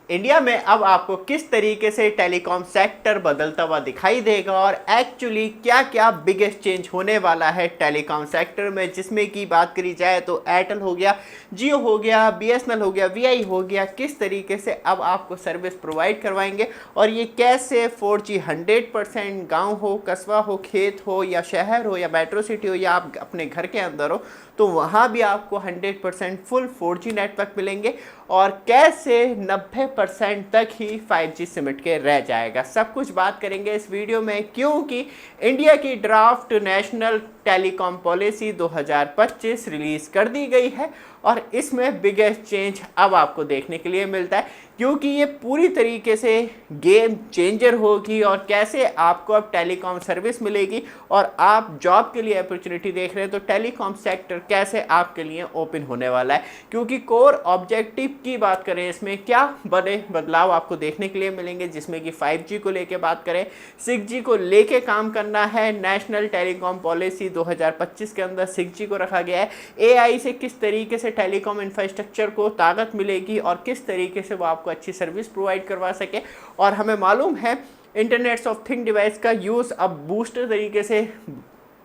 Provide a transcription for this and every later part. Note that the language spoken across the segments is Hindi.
इंडिया में अब आपको किस तरीके से टेलीकॉम सेक्टर बदलता हुआ दिखाई देगा और एक्चुअली क्या क्या बिगेस्ट चेंज होने वाला है टेलीकॉम सेक्टर में, जिसमें की बात करी जाए तो एयरटेल हो गया, जियो हो गया, बीएसएनएल हो गया, वीआई हो गया, किस तरीके से अब आपको सर्विस प्रोवाइड करवाएंगे और ये कैसे 4G 100% गाँव हो, कस्बा हो, खेत हो या शहर हो या मेट्रो सिटी हो या आप अपने घर के अंदर हो, तो वहाँ भी आपको 100% फुल 4G नेटवर्क मिलेंगे और कैसे 90% तक ही 5G सिमट के रह जाएगा। सब कुछ बात करेंगे इस वीडियो में, क्योंकि इंडिया की draft national telecom policy 2025 release कर दी गई है और इसमें बिगेस्ट चेंज अब आपको देखने के लिए मिलता है, क्योंकि ये पूरी तरीके से गेम चेंजर होगी और कैसे आपको अब टेलीकॉम सर्विस मिलेगी और आप जॉब के लिए अपॉर्चुनिटी देख रहे हैं तो टेलीकॉम सेक्टर कैसे आपके लिए ओपन होने वाला है। क्योंकि कोर ऑब्जेक्टिव की बात करें, इसमें क्या बड़े बदलाव आपको देखने के लिए मिलेंगे, जिसमें कि 5G को लेके बात करें, 6G को लेके काम करना है। नेशनल टेलीकॉम पॉलिसी 2025 के अंदर 6G को रखा गया है। AI से किस तरीके से टेलीकॉम इंफ्रास्ट्रक्चर को ताकत मिलेगी और किस तरीके से वो आपको अच्छी सर्विस प्रोवाइड करवा सके। और हमें मालूम है इंटरनेट्स ऑफ थिंग डिवाइस का यूज़ अब बूस्टर तरीके से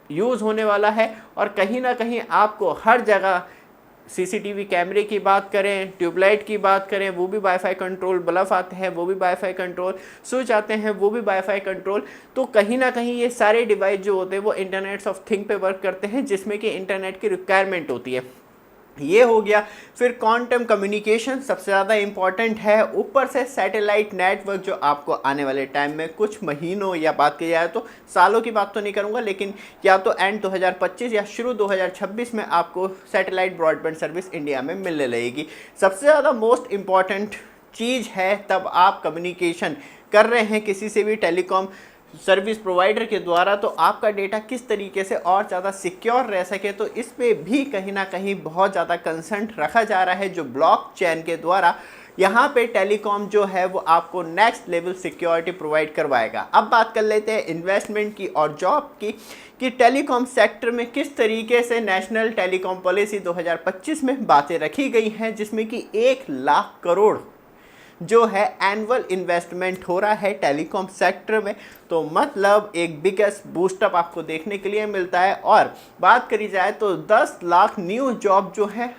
यूज़ होने वाला है और कहीं ना कहीं आपको हर जगह सीसीटीवी कैमरे की बात करें, ट्यूबलाइट की बात करें, वो भी वाईफाई कंट्रोल, बल्ब आते हैं वो भी वाईफाई कंट्रोल, स्विच आते हैं वो भी वाईफाई कंट्रोल। तो कहीं ना कहीं ये सारे डिवाइस जो होते हैं वो इंटरनेट्स ऑफ थिंग पे वर्क करते हैं, जिसमें कि इंटरनेट की रिक्वायरमेंट होती है। ये हो गया। फिर क्वांटम कम्युनिकेशन सबसे ज़्यादा इम्पॉर्टेंट है, ऊपर से सैटेलाइट नेटवर्क जो आपको आने वाले टाइम में कुछ महीनों या बात की जाए तो सालों की बात तो नहीं करूँगा, लेकिन या तो एंड 2025 या शुरू 2026 में आपको सैटेलाइट ब्रॉडबैंड सर्विस इंडिया में मिलने लगेगी। सबसे ज़्यादा मोस्ट इम्पॉर्टेंट चीज़ है, तब आप कम्युनिकेशन कर रहे हैं किसी से भी टेलीकॉम सर्विस प्रोवाइडर के द्वारा, तो आपका डेटा किस तरीके से और ज़्यादा सिक्योर रह सके, तो इस पे भी कहीं ना कहीं बहुत ज़्यादा कंसर्न रखा जा रहा है, जो ब्लॉकचेन के द्वारा यहाँ पे टेलीकॉम जो है वो आपको नेक्स्ट लेवल सिक्योरिटी प्रोवाइड करवाएगा। अब बात कर लेते हैं इन्वेस्टमेंट की और जॉब की, कि टेलीकॉम सेक्टर में किस तरीके से नेशनल टेलीकॉम पॉलिसी 2025 में बातें रखी गई हैं, जिसमें कि 1 लाख करोड़ जो है एनुअल इन्वेस्टमेंट हो रहा है टेलीकॉम सेक्टर में। तो मतलब एक बिगेस्ट बूस्टअप आपको देखने के लिए मिलता है। और बात करी जाए तो 10 लाख न्यू जॉब जो है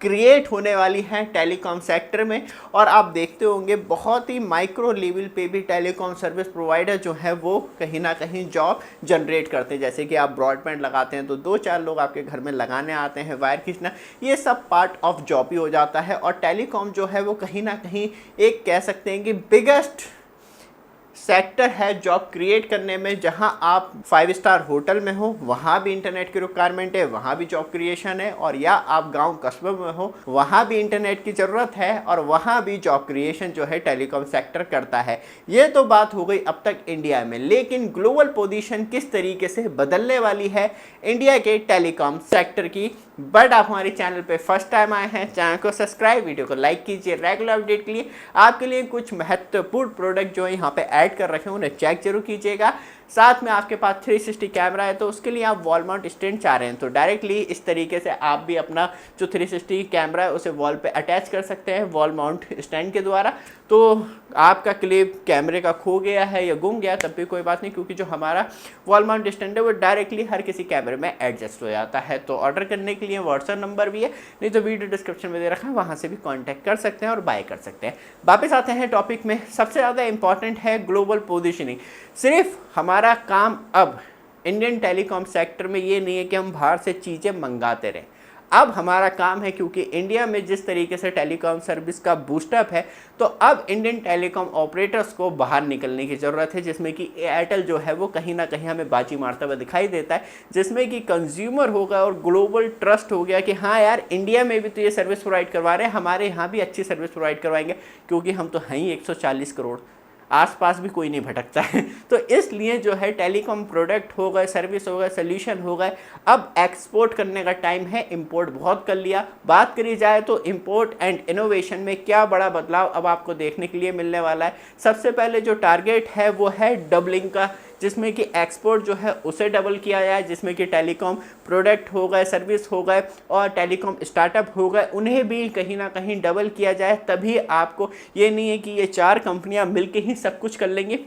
क्रिएट होने वाली हैं टेलीकॉम सेक्टर में। और आप देखते होंगे बहुत ही माइक्रो लेवल पे भी टेलीकॉम सर्विस प्रोवाइडर जो है वो कहीं ना कहीं जॉब जनरेट करते हैं। जैसे कि आप ब्रॉडबैंड लगाते हैं तो 2-4 लोग आपके घर में लगाने आते हैं, वायर खींचना, ये सब पार्ट ऑफ जॉब ही हो जाता है। और टेलीकॉम जो है वो कहीं ना कहीं एक कह सकते हैं कि बिगेस्ट सेक्टर है जॉब क्रिएट करने में। जहां आप 5 स्टार होटल में हो वहां भी इंटरनेट की रिक्वायरमेंट है, वहां भी जॉब क्रिएशन है, और या आप गांव कस्बे में हो वहां भी इंटरनेट की ज़रूरत है और वहां भी जॉब क्रिएशन जो है टेलीकॉम सेक्टर करता है। ये तो बात हो गई अब तक इंडिया में, लेकिन ग्लोबल पोजीशन किस तरीके से बदलने वाली है इंडिया के टेलीकॉम सेक्टर की। बट आप हमारे चैनल पे फर्स्ट टाइम आए हैं, चैनल को सब्सक्राइब, वीडियो को लाइक कीजिए। रेगुलर अपडेट के लिए आपके लिए कुछ महत्वपूर्ण प्रोडक्ट जो है यहाँ पे ऐड कर रखे हैं उन्हें चेक जरूर कीजिएगा। साथ में आपके पास 360 कैमरा है, तो उसके लिए आप वॉल माउंट स्टैंड चाह रहे हैं तो डायरेक्टली इस तरीके से आप भी अपना जो 360 कैमरा है उसे वॉल पे अटैच कर सकते हैं वॉल माउंट स्टैंड के द्वारा। तो आपका क्लिप कैमरे का खो गया है या गुम गया तब भी कोई बात नहीं, क्योंकि जो हमारा वॉल माउंट स्टैंड है वो डायरेक्टली हर किसी कैमरे में एडजस्ट हो जाता है। तो ऑर्डर करने के लिए व्हाट्सएप नंबर भी है, नहीं तो वीडियो डिस्क्रिप्शन में दे रखा है, वहाँ से भी कॉन्टैक्ट कर सकते हैं और बाय कर सकते हैं। वापस आते हैं टॉपिक में। सबसे ज़्यादा इंपॉर्टेंट है ग्लोबल पोजिशनिंग। सिर्फ हमारा काम अब इंडियन टेलीकॉम सेक्टर में ये नहीं है कि हम बाहर से चीज़ें मंगाते रहें। अब हमारा काम है, क्योंकि इंडिया में जिस तरीके से टेलीकॉम सर्विस का बूस्टअप है, तो अब इंडियन टेलीकॉम ऑपरेटर्स को बाहर निकलने की ज़रूरत है, जिसमें कि एयरटेल जो है वो कहीं ना कहीं हमें बाजी मारता हुआ दिखाई देता है, जिसमें कि कंज्यूमर होगा और ग्लोबल ट्रस्ट हो गया कि हाँ यार इंडिया में भी तो ये सर्विस प्रोवाइड करवा रहे हैं, हमारे यहाँ भी अच्छी सर्विस प्रोवाइड करवाएंगे, क्योंकि हम तो हैं ही 140 करोड़, आसपास भी कोई नहीं भटकता है। तो इसलिए जो है टेलीकॉम प्रोडक्ट हो गए, सर्विस हो गए, सोल्यूशन हो गए, अब एक्सपोर्ट करने का टाइम है। इंपोर्ट बहुत कर लिया। बात करी जाए तो इंपोर्ट एंड इनोवेशन में क्या बड़ा बदलाव अब आपको देखने के लिए मिलने वाला है। सबसे पहले जो टारगेट है वो है डबलिंग का, जिसमें कि एक्सपोर्ट जो है उसे डबल किया जाए, जिसमें कि टेलीकॉम प्रोडक्ट हो गए, सर्विस हो गए और टेलीकॉम स्टार्टअप हो गए, उन्हें भी कहीं ना कहीं डबल किया जाए। तभी आपको ये नहीं है कि ये 4 कंपनियां मिलके ही सब कुछ कर लेंगी।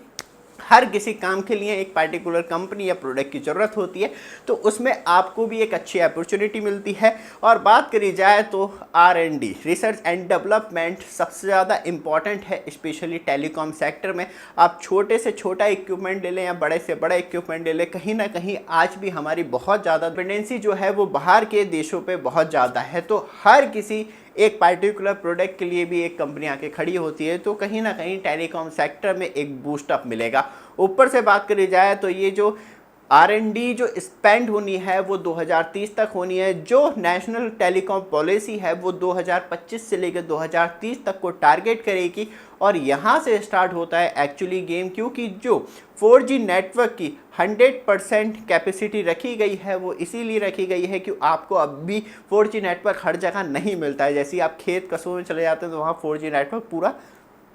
हर किसी काम के लिए एक पार्टिकुलर कंपनी या प्रोडक्ट की ज़रूरत होती है, तो उसमें आपको भी एक अच्छी अपॉर्चुनिटी मिलती है। और बात करी जाए तो R&D, रिसर्च एंड डेवलपमेंट सबसे ज़्यादा इम्पॉर्टेंट है, स्पेशली टेलीकॉम सेक्टर में। आप छोटे से छोटा इक्विपमेंट ले लें या बड़े से बड़ा इक्विपमेंट ले लें, कहीं ना कहीं आज भी हमारी बहुत ज़्यादा डिपेंडेंसी जो है वो बाहर के देशों पर बहुत ज़्यादा है। तो हर किसी एक पार्टिकुलर प्रोडक्ट के लिए भी एक कंपनी आके खड़ी होती है, तो कहीं ना कहीं टेलीकॉम सेक्टर में एक बूस्टअप मिलेगा। ऊपर से बात करी जाए तो ये जो R&D जो स्पेंड होनी है वो 2030 तक होनी है। जो नेशनल टेलीकॉम पॉलिसी है वो 2025 से लेकर 2030 तक को टारगेट करेगी। और यहाँ से स्टार्ट होता है एक्चुअली गेम, क्योंकि जो 4G नेटवर्क की 100% कैपेसिटी रखी गई है वो इसीलिए रखी गई है कि आपको अब भी 4G नेटवर्क हर जगह नहीं मिलता है। जैसे ही आप खेत कस्बों में चले जाते हैं तो वहाँ 4G नेटवर्क पूरा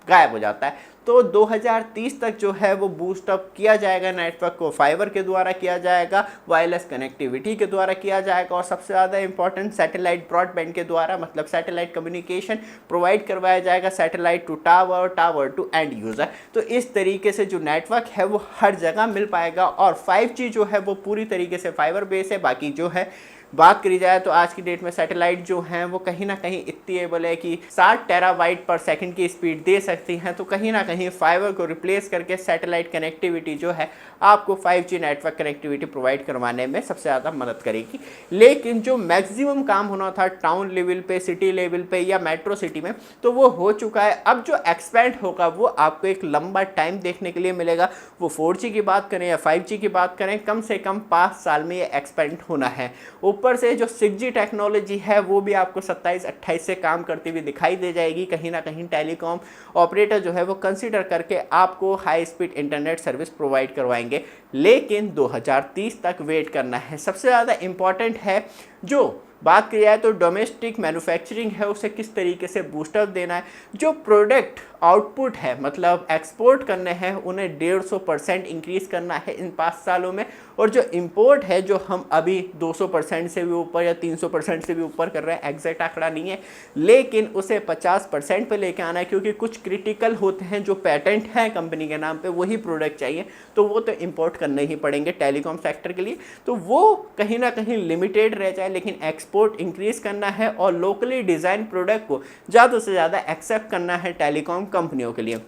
गायब हो जाता है। तो 2030 तक जो है वो बूस्ट अप किया जाएगा, नेटवर्क को फाइबर के द्वारा किया जाएगा, वायरलेस कनेक्टिविटी के द्वारा किया जाएगा और सबसे ज़्यादा इंपॉर्टेंट सैटेलाइट ब्रॉडबैंड के द्वारा, मतलब सैटेलाइट कम्युनिकेशन प्रोवाइड करवाया जाएगा, satellite to tower, tower to end user. तो इस तरीके से जो नेटवर्क है वो हर जगह मिल पाएगा। और 5G जो है वो पूरी तरीके से फाइबर बेस है। बाकी जो है बात करी जाए तो आज की डेट में सैटेलाइट जो हैं वो कहीं ना कहीं इतनी एबल है कि 60 टेराबाइट पर सेकंड की स्पीड दे सकती हैं। तो कहीं ना कहीं फाइबर को रिप्लेस करके सैटेलाइट कनेक्टिविटी जो है आपको 5G नेटवर्क कनेक्टिविटी प्रोवाइड करवाने में सबसे ज़्यादा मदद करेगी। लेकिन जो मैक्सिमम काम होना था टाउन लेवल पे, सिटी लेवल पे या मेट्रो सिटी में, तो वो हो चुका है। अब जो एक्सपेंड होगा वो आपको एक लंबा टाइम देखने के लिए मिलेगा। वो 4G की बात करें या 5G की बात करें, कम से कम 5 साल में ये एक्सपेंड होना है। ऊपर से जो 6G टेक्नोलॉजी है वो भी आपको 27-28 से काम करती हुई दिखाई दे जाएगी। कहीं ना कहीं टेलीकॉम ऑपरेटर जो है वो कंसीडर करके आपको high speed internet service provide करवाएंगे, लेकिन 2030 तक वेट करना है। सबसे ज़्यादा इम्पॉर्टेंट है जो बात की जाए तो डोमेस्टिक मैन्युफैक्चरिंग है, उसे किस तरीके से बूस्टअप देना है। जो प्रोडक्ट आउटपुट है, मतलब एक्सपोर्ट करने हैं, उन्हें 150% इंक्रीज़ करना है इन 5 सालों में। और जो इंपोर्ट है, जो हम अभी 200% से भी ऊपर या 300% से भी ऊपर कर रहे हैं, एग्जैक्ट आंकड़ा नहीं है, लेकिन उसे 50% पे लेके आना है, क्योंकि कुछ क्रिटिकल होते हैं जो पेटेंट हैं कंपनी के नाम पे, वही प्रोडक्ट चाहिए, तो वो तो इंपोर्ट करने ही पड़ेंगे टेलीकॉम सेक्टर के लिए। तो वो कहीं ना कहीं लिमिटेड रह जाए, लेकिन एक्सपोर्ट इंक्रीज करना है और लोकली डिज़ाइन प्रोडक्ट को ज़्यादा से ज़्यादा एक्सेप्ट करना है टेलीकॉम कंपनियों के लिए।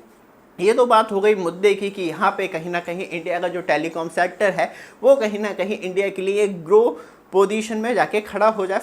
ये तो बात हो गई मुद्दे की कि यहाँ पे कहीं ना कहीं इंडिया का जो टेलीकॉम सेक्टर है वो कहीं ना कहीं इंडिया के लिए एक ग्रो पोजीशन में जाके खड़ा हो जाए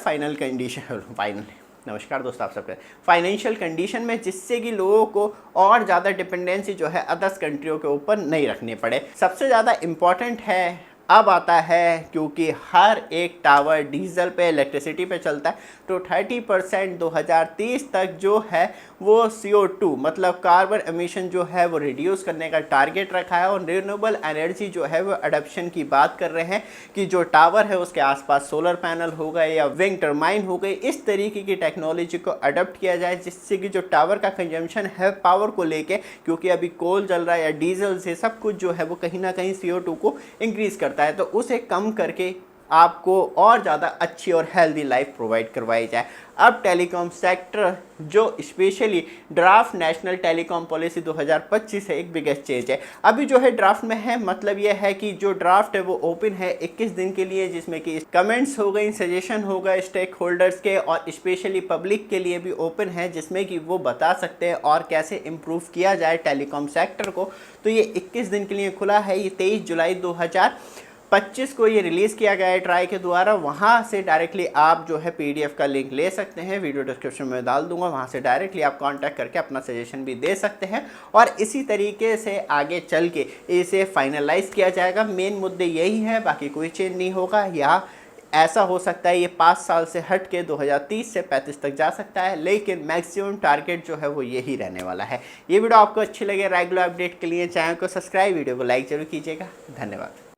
नमस्कार दोस्तों, आप सबका फाइनेंशियल कंडीशन में, जिससे कि लोगों को और ज़्यादा डिपेंडेंसी जो है अदर्स कंट्रियों के ऊपर नहीं रखनी पड़े। सबसे ज़्यादा इम्पॉर्टेंट है अब आता है, क्योंकि हर एक टावर डीजल पे, इलेक्ट्रिसिटी पे चलता है, तो 30% 2030 तक जो है वो CO2 मतलब कार्बन एमिशन जो है वो रिड्यूस करने का टारगेट रखा है। और रिन्यूएबल एनर्जी जो है वो अडॉप्शन की बात कर रहे हैं कि जो टावर है उसके आसपास सोलर पैनल हो गए या विंड टर्बाइन हो गई, इस तरीके की टेक्नोलॉजी को अडॉप्ट किया जाए, जिससे कि जो टावर का कंजम्पशन है पावर को लेके, क्योंकि अभी कोल जल रहा है या डीजल से, सब कुछ जो है वो कहीं ना कहीं CO2 को इंक्रीज़ करता है, तो उसे कम करके आपको और ज़्यादा अच्छी और हेल्दी लाइफ प्रोवाइड करवाई जाए। अब टेलीकॉम सेक्टर जो specially draft national telecom policy 2025 है, एक बिगेस्ट चेंज है। अभी जो है ड्राफ्ट में है, मतलब ये है कि जो ड्राफ्ट है वो ओपन है 21 दिन के लिए, जिसमें कि कमेंट्स हो गई, सजेशन हो गए स्टेक होल्डर्स के, और स्पेशली पब्लिक के लिए भी ओपन है, जिसमें कि वो बता सकते हैं और कैसे इम्प्रूव किया जाए टेलीकॉम सेक्टर को। तो ये 21 दिन के लिए खुला है। ये 23 जुलाई 2025 को ये रिलीज़ किया गया है ट्राई के द्वारा। वहाँ से डायरेक्टली आप जो है PDF का लिंक ले सकते हैं, वीडियो डिस्क्रिप्शन में डाल दूंगा, वहाँ से डायरेक्टली आप कांटेक्ट करके अपना सजेशन भी दे सकते हैं और इसी तरीके से आगे चल के इसे फाइनलाइज किया जाएगा। मेन मुद्दे यही है, बाकी कोई चेंज नहीं होगा। या ऐसा हो सकता है ये 5 साल से हट के 2030 से 35 तक जा सकता है, लेकिन मैक्सिमम टारगेट जो है वो यही रहने वाला है। ये वीडियो आपको अच्छी लगे, रेगुलर अपडेट के लिए चैनल को सब्सक्राइब, वीडियो को लाइक जरूर कीजिएगा। धन्यवाद।